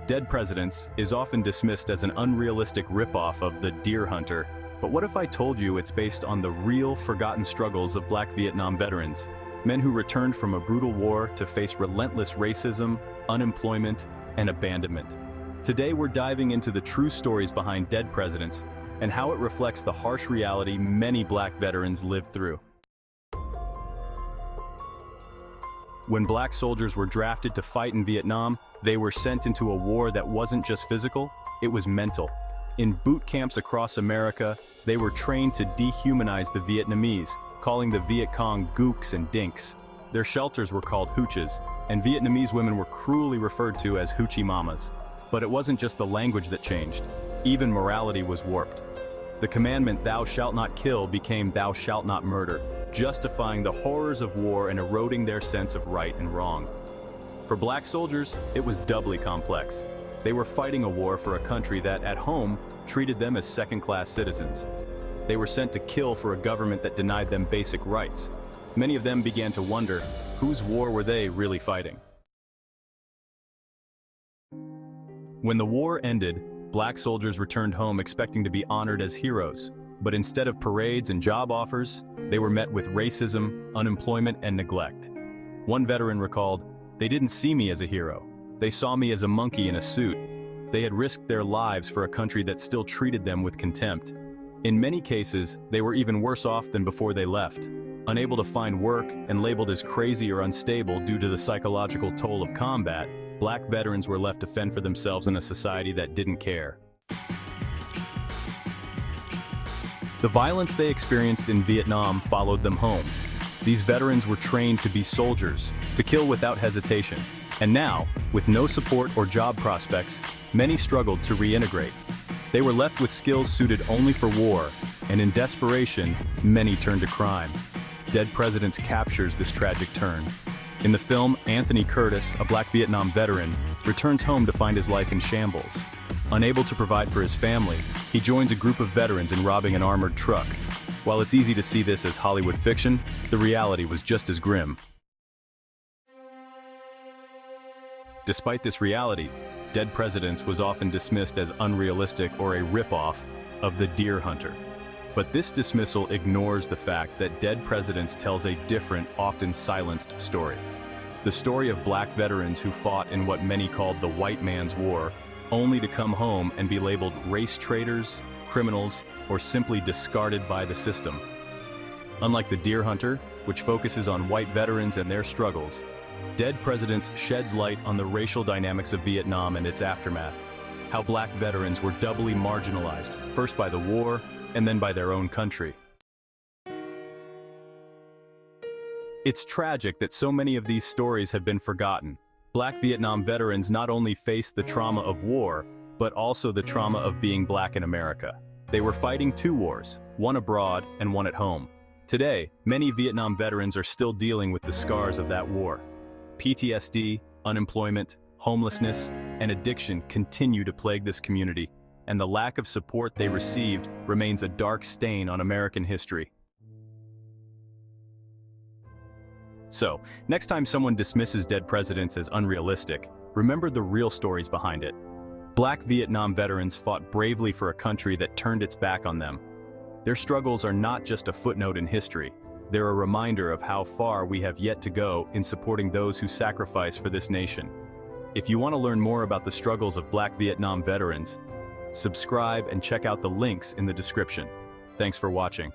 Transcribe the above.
Dead Presidents is often dismissed as an unrealistic ripoff of The Deer Hunter, but what if I told you it's based on the real, forgotten struggles of Black Vietnam veterans, men who returned from a brutal war to face relentless racism, unemployment, and abandonment? Today we're diving into the true stories behind Dead Presidents and how it reflects the harsh reality many Black veterans lived through. When Black soldiers were drafted to fight in Vietnam, they were sent into a war that wasn't just physical, it was mental. In boot camps across America, they were trained to dehumanize the Vietnamese, calling the Viet Cong gooks and dinks. Their shelters were called hooches, and Vietnamese women were cruelly referred to as hoochie mamas. But it wasn't just the language that changed, even morality was warped. The commandment, "Thou shalt not kill," became "Thou shalt not murder," justifying the horrors of war and eroding their sense of right and wrong. For Black soldiers, it was doubly complex. They were fighting a war for a country that, at home, treated them as second-class citizens. They were sent to kill for a government that denied them basic rights. Many of them began to wonder, whose war were they really fighting? When the war ended, Black soldiers returned home expecting to be honored as heroes. But instead of parades and job offers, they were met with racism, unemployment, and neglect. One veteran recalled, "They didn't see me as a hero. They saw me as a monkey in a suit." They had risked their lives for a country that still treated them with contempt. In many cases, they were even worse off than before they left. Unable to find work and labeled as crazy or unstable due to the psychological toll of combat, Black veterans were left to fend for themselves in a society that didn't care. The violence they experienced in Vietnam followed them home. These veterans were trained to be soldiers, to kill without hesitation. And now, with no support or job prospects, many struggled to reintegrate. They were left with skills suited only for war, and in desperation, many turned to crime. Dead Presidents captures this tragic turn. In the film, Anthony Curtis, a Black Vietnam veteran, returns home to find his life in shambles. Unable to provide for his family, he joins a group of veterans in robbing an armored truck. While it's easy to see this as Hollywood fiction, the reality was just as grim. Despite this reality, Dead Presidents was often dismissed as unrealistic or a ripoff of The Deer Hunter. But this dismissal ignores the fact that Dead Presidents tells a different, often silenced story. The story of Black veterans who fought in what many called the white man's war, only to come home and be labeled race traitors, criminals, or simply discarded by the system. Unlike The Deer Hunter, which focuses on white veterans and their struggles, Dead Presidents sheds light on the racial dynamics of Vietnam and its aftermath, how Black veterans were doubly marginalized, first by the war and then by their own country. It's tragic that so many of these stories have been forgotten. Black Vietnam veterans not only faced the trauma of war, but also the trauma of being Black in America. They were fighting two wars, one abroad and one at home. Today, many Vietnam veterans are still dealing with the scars of that war. PTSD, unemployment, homelessness, and addiction continue to plague this community, and the lack of support they received remains a dark stain on American history. So, next time someone dismisses Dead Presidents as unrealistic, remember the real stories behind it. Black Vietnam veterans fought bravely for a country that turned its back on them. Their struggles are not just a footnote in history, they're a reminder of how far we have yet to go in supporting those who sacrifice for this nation. If you want to learn more about the struggles of Black Vietnam veterans, subscribe and check out the links in the description. Thanks for watching.